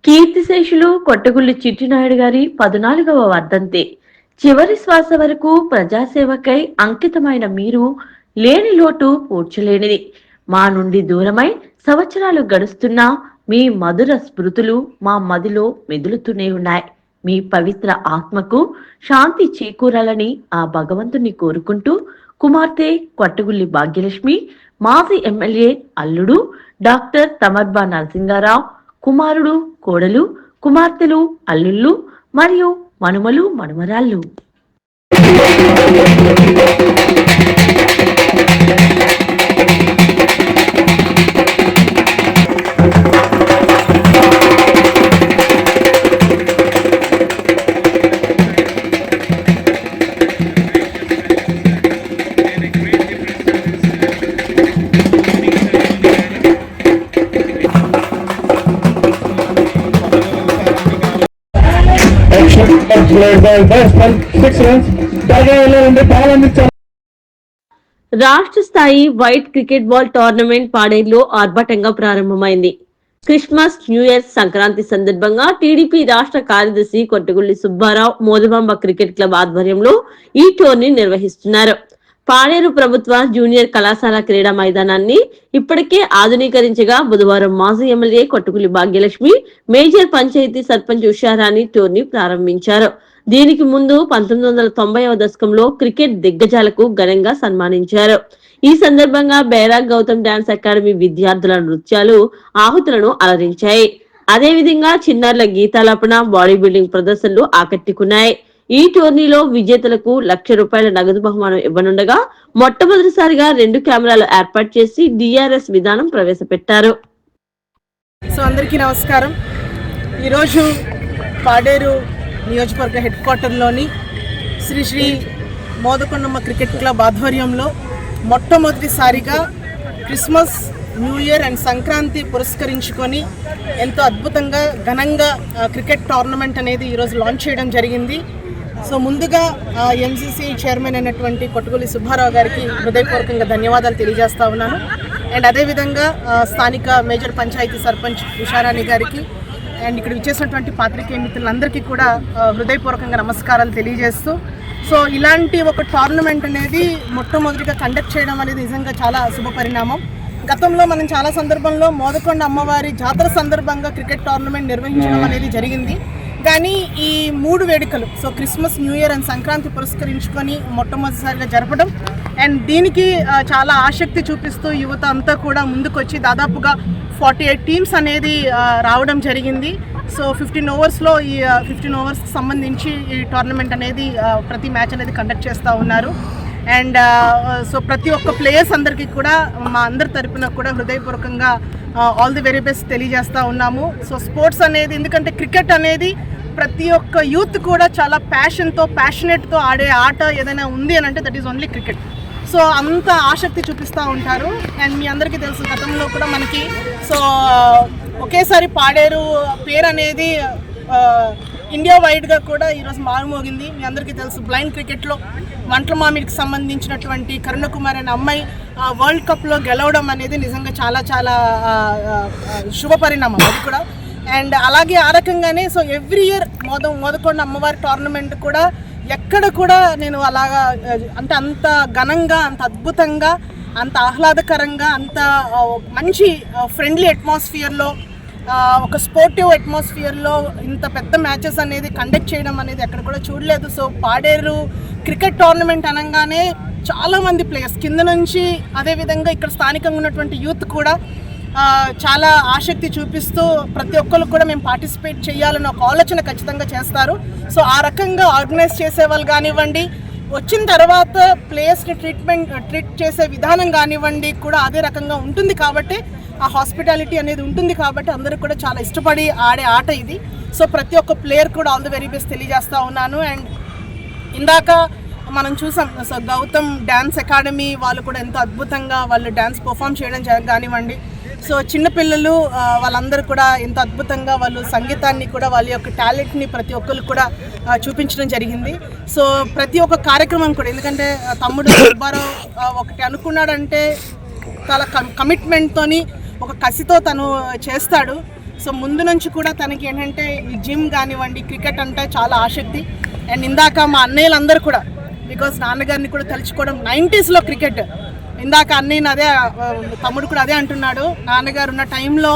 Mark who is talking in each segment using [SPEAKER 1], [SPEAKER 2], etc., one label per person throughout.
[SPEAKER 1] కీర్తిశేషులు కొట్టగుల్లి చిట్టినాయుడు గారి 14వ వర్ధంతి. చివరి శ్వాస వరకు ప్రజాసేవకై అంకితమైన మీరు లేని లోటు పూడ్చలేనిది. మా నుండి దూరమై సంవత్సరాలు గడుస్తున్నా మీ మధుర స్మృతులు మా మదిలో మెదులుతూనే ఉన్నాయి. మీ పవిత్ర ఆత్మకు శాంతి చేకూరాలని ఆ భగవంతుని కోరుకుంటూ కుమార్తె కొట్టగుల్లి భాగ్యలక్ష్మి, మాజీ ఎమ్మెల్యే అల్లుడు డాక్టర్ తమర్బా నరసింగారావు, కుమారుడు, కోడలు, కుమార్తెలు, అల్లుళ్ళు మరియు మనుమలు, మనుమరాళ్ళు. రాష్ట్ర స్థాయి వైట్ క్రికెట్ బాల్ టోర్నమెంట్ పాడేరులో ఆర్భాటంగా ప్రారంభమైంది. క్రిస్మస్, న్యూ ఇయర్, సంక్రాంతి సందర్భంగా టీడీపీ రాష్ట్ర కార్యదర్శి కొట్టగుల్లి సుబ్బారావు మోదుబాంబ క్రికెట్ క్లబ్ ఆధ్వర్యంలో ఈ టోర్నీ నిర్వహిస్తున్నారు. పాడేరు ప్రభుత్వ జూనియర్ కళాశాల క్రీడా మైదానాన్ని ఇప్పటికే ఆధునీకరించగా బుధవారం మాజీ MLA Kottagulli Bhagyalakshmi, major panchayat sarpanch Usharani tourney ప్రారంభించారు. దీనికి ముందు 1990వ దశకంలో క్రికెట్ దిగ్గజాలకు ఘనంగా సన్మానించారు. ఈ సందర్భంగా బైరాగ్ గౌతమ్ డాన్స్ అకాడమీ విద్యార్థుల నృత్యాలు ఆహుతులను అలరించాయి. అదేవిధంగా చిన్నారుల గీతాలాపన, బాడీ బిల్డింగ్ ప్రదర్శనలు ఆకట్టుకున్నాయి. ఈ టోర్నీలో విజేతలకు ₹1,00,000 నగదు బహుమానం ఇవ్వనుండగా మొట్టమొదటిసారిగా 2 కెమెరాలు ఏర్పాటు చేసి DRS విధానం ప్రవేశపెట్టారు.
[SPEAKER 2] అందరికీ నమస్కారం. ఈరోజు పాడేరు నియోజకవర్గ హెడ్ క్వార్టర్లోని శ్రీ శ్రీ మోదకొండమ్మ క్రికెట్ క్లబ్ ఆధ్వర్యంలో మొట్టమొదటిసారిగా Christmas, new year and Sankranti పురస్కరించుకొని ఎంతో అద్భుతంగా ఘనంగా క్రికెట్ టోర్నమెంట్ అనేది ఈరోజు లాంచ్ చేయడం జరిగింది. ముందుగా MCC చైర్మన్ అయినటువంటి కొట్టగుల్లి సుబ్బారావు గారికి హృదయపూర్వకంగా ధన్యవాదాలు తెలియజేస్తా ఉన్నాను. అండ్ అదేవిధంగా స్థానిక మేజర్ పంచాయతీ సర్పంచ్ ఉషారాణి గారికి అండ్ ఇక్కడ విచ్చేసినటువంటి పాత్రికేయ మిత్రులందరికీ కూడా హృదయపూర్వకంగా నమస్కారాలు తెలియజేస్తూ ఇలాంటి ఒక టోర్నమెంట్ అనేది మొట్టమొదటిగా కండక్ట్ చేయడం అనేది నిజంగా చాలా శుభ పరిణామం. గతంలో మనం చాలా సందర్భంలో మోదకొండ అమ్మవారి జాతర సందర్భంగా క్రికెట్ టోర్నమెంట్ నిర్వహించడం అనేది జరిగింది. కానీ ఈ 3 వేడుకలు Christmas, new year and Sankranti పురస్కరించుకొని మొట్టమొదటిసారిగా జరపడం అండ్ దీనికి చాలా ఆసక్తి చూపిస్తూ యువత అంతా కూడా ముందుకొచ్చి దాదాపుగా 48 టీమ్స్ అనేది రావడం జరిగింది. 15 ఓవర్స్లో ఈ 15 ఓవర్స్కి సంబంధించి ఈ టోర్నమెంట్ అనేది ప్రతి మ్యాచ్ అనేది కండక్ట్ చేస్తూ ఉన్నారు. అండ్ ప్రతి ఒక్క ప్లేయర్స్ అందరికీ కూడా మా అందరి తరపున కూడా హృదయపూర్వకంగా ఆల్ ది వెరీ బెస్ట్ తెలియజేస్తూ ఉన్నాము. స్పోర్ట్స్ అనేది, ఎందుకంటే క్రికెట్ అనేది ప్రతి ఒక్క యూత్ కూడా చాలా ప్యాషనేట్తో ఆడే ఆట ఏదైనా ఉంది అని అంటే దట్ ఈస్ ఓన్లీ క్రికెట్. అంత ఆసక్తి చూపిస్తూ ఉంటారు. అండ్ మీ అందరికీ తెలుసు, గతంలో కూడా మనకి ఒకేసారి పాడేరు పేరు అనేది ఇండియా వైడ్గా కూడా ఈరోజు మారుమోగింది. మీ అందరికీ తెలుసు, బ్లైండ్ క్రికెట్లో వంటల మామిడికి సంబంధించినటువంటి కరుణకుమార్ అనే అమ్మాయి వరల్డ్ కప్లో గెలవడం అనేది నిజంగా చాలా చాలా శుభ పరిణామం అది కూడా. అండ్ అలాగే ఆ రకంగానే ఎవ్రీ ఇయర్ మోదకొండ అమ్మవారి టోర్నమెంట్ కూడా ఎక్కడ కూడా నేను అలాగా అంటే అంత ఘనంగా, అంత అద్భుతంగా, అంత ఆహ్లాదకరంగా, అంత మంచి ఫ్రెండ్లీ అట్మాస్ఫియర్లో, ఒక స్పోర్టివ్ అట్మాస్ఫియర్లో ఇంత పెద్ద మ్యాచెస్ అనేది కండక్ట్ చేయడం అనేది ఎక్కడ కూడా చూడలేదు. పాడేరు క్రికెట్ టోర్నమెంట్ అనగానే చాలామంది ప్లేయర్స్ కింద నుంచి, అదేవిధంగా ఇక్కడ స్థానికంగా ఉన్నటువంటి యూత్ కూడా చాలా ఆసక్తి చూపిస్తూ ప్రతి ఒక్కరు కూడా మేము పార్టిసిపేట్ చేయాలని ఒక ఆలోచన ఖచ్చితంగా చేస్తారు. ఆ రకంగా ఆర్గనైజ్ చేసేవాళ్ళు కానివ్వండి, వచ్చిన తర్వాత ప్లేయర్స్ని ట్రీట్ చేసే విధానం కానివ్వండి కూడా అదే రకంగా ఉంటుంది. కాబట్టి ఆ హాస్పిటాలిటీ అనేది ఉంటుంది. కాబట్టి అందరూ కూడా చాలా ఇష్టపడి ఆడే ఆట ఇది. ప్రతి ఒక్క ప్లేయర్ కూడా ఆల్ ది వెరీ బెస్ట్ తెలియజేస్తూ ఉన్నాను. అండ్ ఇందాక మనం చూసాం గౌతమ్ డ్యాన్స్ అకాడమీ వాళ్ళు కూడా ఎంతో అద్భుతంగా వాళ్ళు డ్యాన్స్ పర్ఫామ్ చేయడం కానివ్వండి. చిన్నపిల్లలు వాళ్ళందరూ కూడా ఎంతో అద్భుతంగా వాళ్ళు సంగీతాన్ని కూడా వాళ్ళ యొక్క టాలెంట్ని ప్రతి ఒక్కరు కూడా చూపించడం జరిగింది. ప్రతి ఒక్క కార్యక్రమం కూడా, ఎందుకంటే తమ్ముడు సుబ్బారావు ఒకటి అనుకున్నాడంటే చాలా కమిట్మెంట్తోని, ఒక కసితో తను చేస్తాడు. సో ముందు నుంచి కూడా తనకి ఏంటంటే ఈ జిమ్ కానివ్వండి, క్రికెట్ అంటే చాలా ఆసక్తి. అండ్ ఇందాక మా అన్నయ్యలందరూ కూడా, బికాస్ నాన్నగారిని కూడా తలుచుకోవడం 90sలో క్రికెట్, ఇందాక అన్నయ్యని అదే తమ్ముడు కూడా అదే అంటున్నాడు, నాన్నగారు ఉన్న టైంలో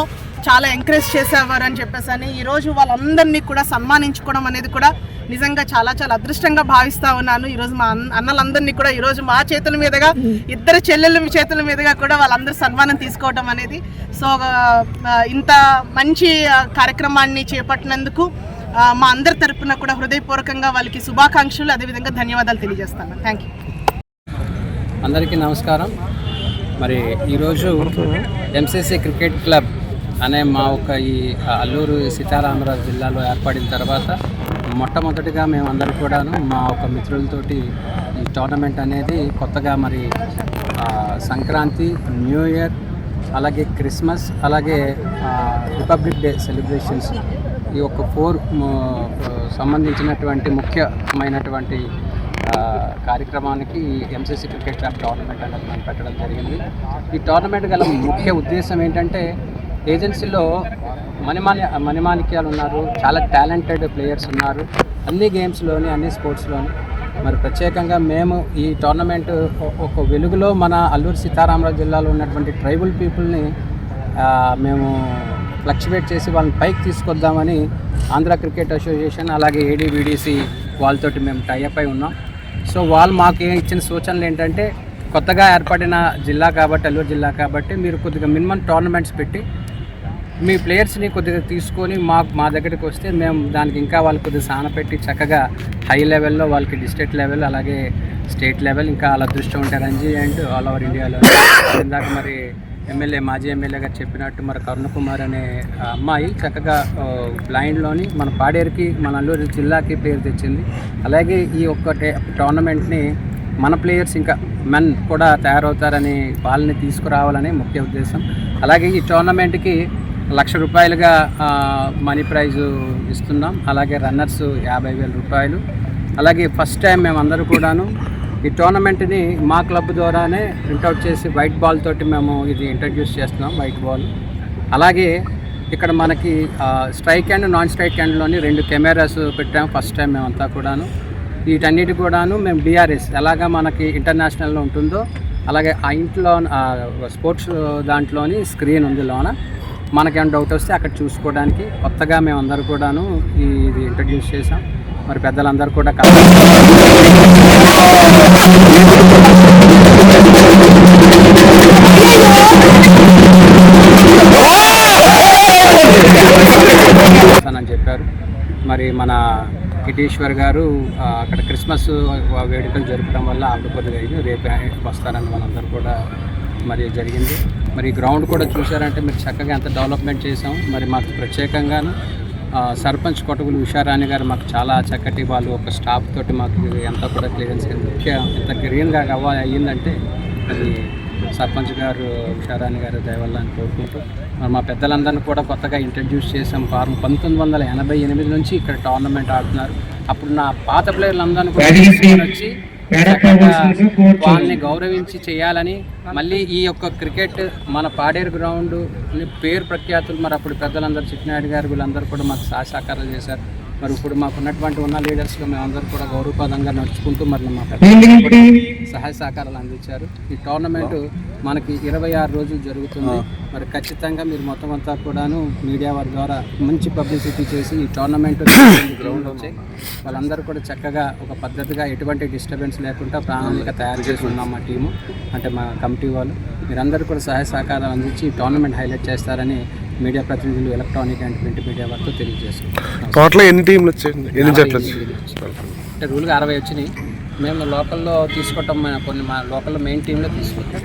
[SPEAKER 2] చాలా ఎంకరేజ్ చేసేవారు అని చెప్పేసి అని. ఈరోజు వాళ్ళందరినీ కూడా సన్మానించుకోవడం అనేది కూడా నిజంగా చాలా చాలా అదృష్టంగా భావిస్తూ ఉన్నాను. ఈరోజు మా అన్నలందరినీ కూడా ఈరోజు మా చేతుల మీదుగా, ఇద్దరు చెల్లెళ్ళ చేతుల మీదుగా కూడా వాళ్ళందరూ సన్మానం తీసుకోవడం అనేది. సో ఇంత మంచి కార్యక్రమాన్ని చేపట్టినందుకు మా అందరి తరపున కూడా హృదయపూర్వకంగా వాళ్ళకి శుభాకాంక్షలు, అదేవిధంగా ధన్యవాదాలు తెలియజేస్తాను. Thank you.
[SPEAKER 3] అందరికీ నమస్కారం. మరి ఈరోజు ఎంసీసీ క్రికెట్ క్లబ్ అనే మా ఈ అల్లూరు సీతారామరాజు జిల్లాలో ఏర్పడిన తర్వాత మొట్టమొదటిగా మేమందరూ కూడాను మా మిత్రులతోటి ఈ టోర్నమెంట్ అనేది కొత్తగా మరి సంక్రాంతి, న్యూ ఇయర్, అలాగే క్రిస్మస్, అలాగే రిపబ్లిక్ డే సెలబ్రేషన్స్, ఈ 4 సంబంధించినటువంటి ముఖ్యమైనటువంటి కార్యక్రమానికి ఎంసీసీ క్రికెట్ క్లబ్ టోర్నమెంట్ అనేది మనం పెట్టడం జరిగింది. ఈ టోర్నమెంట్ గల ముఖ్య ఉద్దేశం ఏంటంటే, ఏజెన్సీలో మణిమాణిక్యాలు ఉన్నారు, చాలా టాలెంటెడ్ ప్లేయర్స్ ఉన్నారు అన్ని గేమ్స్లోని, అన్ని స్పోర్ట్స్లోని. మరి ప్రత్యేకంగా మేము ఈ టోర్నమెంట్ ఒక వెలుగులో మన అల్లూరు సీతారామరాజు జిల్లాలో ఉన్నటువంటి ట్రైబల్ పీపుల్ని మేము ఫ్లక్చువేట్ చేసి వాళ్ళని పైకి తీసుకొద్దామని ఆంధ్ర క్రికెట్ అసోసియేషన్ అలాగే ఏడీబీడీసీ వాళ్ళతోటి మేము టైఅప్ అయి ఉన్నాం. సో వాళ్ళు మాకు ఇచ్చిన సూచనలు ఏంటంటే, కొత్తగా ఏర్పడిన జిల్లా కాబట్టి, అల్లూరు జిల్లా కాబట్టి, మీరు కొద్దిగా మినిమం టోర్నమెంట్స్ పెట్టి మీ ప్లేయర్స్ని కొద్దిగా తీసుకొని మా దగ్గరికి వస్తే మేము దానికి ఇంకా వాళ్ళు కొద్దిగా సాన పెట్టి చక్కగా హై లెవెల్లో వాళ్ళకి డిస్ట్రిక్ట్ లెవెల్, అలాగే స్టేట్ లెవెల్, ఇంకా అలా దృష్టి ఉంటే రంజీ అండ్ ఆల్ ఓవర్ ఇండియాలో. ఇందాక మరి మాజీ ఎమ్మెల్యే గారు చెప్పినట్టు మరి కరుణకుమార్ అనే అమ్మాయి చక్కగా బ్లైండ్లోని మన పాడేరుకి, మన అల్లూరు జిల్లాకి పేరు తెచ్చింది. అలాగే ఈ టోర్నమెంట్ని మన ప్లేయర్స్ ఇంకా మెన్ కూడా తయారవుతారని వాళ్ళని తీసుకురావాలని ముఖ్య ఉద్దేశం. అలాగే ఈ టోర్నమెంట్కి ₹1,00,000 మనీ ప్రైజు ఇస్తున్నాం. అలాగే రన్నర్స్ ₹50,000. అలాగే ఫస్ట్ టైం మేమందరూ కూడాను ఈ టోర్నమెంట్ని మా క్లబ్ ద్వారానే ప్రింట్అవుట్ చేసి వైట్ బాల్ తోటి మేము ఇది ఇంట్రడ్యూస్ చేస్తున్నాం, వైట్ బాల్. అలాగే ఇక్కడ మనకి స్ట్రైక్ హ్యాండ్, నాన్ స్ట్రైక్ హ్యాండ్లోని 2 కెమెరాస్ పెట్టాము ఫస్ట్ టైం మేమంతా కూడాను. వీటన్నిటి కూడాను మేము డిఆర్ఎస్ ఎలాగా మనకి ఇంటర్నేషనల్లో ఉంటుందో అలాగే ఆ ఇంట్లో స్పోర్ట్స్ దాంట్లోని స్క్రీన్ ఉంది లోన. మనకేమైనా డౌట్ వస్తే అక్కడ చూసుకోవడానికి కొత్తగా మేమందరూ కూడాను ఇది ఇంట్రడ్యూస్ చేసాం. మరి పెద్దలందరూ కూడా అని చెప్పారు. మరి మన కిటీశ్వర్ గారు అక్కడ క్రిస్మస్ వేడుకలు జరపడం వల్ల ఆవిడ కొద్దిగా రేపు వస్తారని మనందరూ కూడా మరి జరిగింది. మరి గ్రౌండ్ కూడా చూసారంటే మీరు చక్కగా ఎంత డెవలప్మెంట్ చేసాం. మరి మాకు ప్రత్యేకంగాను సర్పంచ్ కొట్టగులు ఉషారాణి గారు మాకు చాలా చక్కటి వాళ్ళు ఒక స్టాఫ్ తోటి మాకు ఎంత కూడా క్లియరెన్స్ ఎంత గ్రీన్గా అయ్యిందంటే అది సర్పంచ్ గారు ఉషారాణి గారు దయవల్ల అని కోరుకుంటూ, మరి మా పెద్దలందరినీ కూడా కొత్తగా ఇంట్రడ్యూస్ చేసాం. 1988 నుంచి ఇక్కడ టోర్నమెంట్ ఆడుతున్నారు. అప్పుడు నా పాత ప్లేయర్లందరినీ కూడా వచ్చి వాళ్ళని గౌరవించి చేయాలని, మళ్ళీ ఈ క్రికెట్ మన పాడేరు గ్రౌండ్ పేరు ప్రఖ్యాతులు మరి అప్పుడు పెద్దలందరూ చిట్టినాయుడు గారు వీళ్ళందరూ కూడా మాకు సహకారాలు చేశారు. మరి ఇప్పుడు మాకున్నటువంటి లీడర్స్లో మేమందరూ కూడా గౌరవపదంగా నడుచుకుంటూ మరి మా పెద్దలు సహాయ సహకారాలు అందించారు. ఈ టోర్నమెంట్ మనకి 26 రోజులు జరుగుతుంది. మరి ఖచ్చితంగా మీరు మొత్తం అంతా కూడాను మీడియా వారి ద్వారా మంచి పబ్లిసిటీ చేసి ఈ టోర్నమెంట్ గ్రౌండ్ వచ్చాయి వాళ్ళందరూ కూడా చక్కగా ఒక పద్ధతిగా ఎటువంటి డిస్టర్బెన్స్ లేకుండా ప్రణాళిక తయారు చేసి ఉన్నాం మా టీము, అంటే మా కమిటీ వాళ్ళు. మీరందరూ కూడా సహాయ సహకారాలు అందించి టోర్నమెంట్ హైలైట్ చేస్తారని మీడియా ప్రతినిధులు, ఎలక్ట్రానిక్ అండ్ ప్రింట్ మీడియా వారితో తెలియజేస్తున్నాం.
[SPEAKER 4] టోటల్ ఎన్ని టీంలు వచ్చాయి?
[SPEAKER 3] అంటే రూల్గా 60 వచ్చినాయి. మేము లోకల్లో తీసుకోవటం కొన్ని మా లోకల్లో మెయిన్ టీంలో తీసుకుంటాం.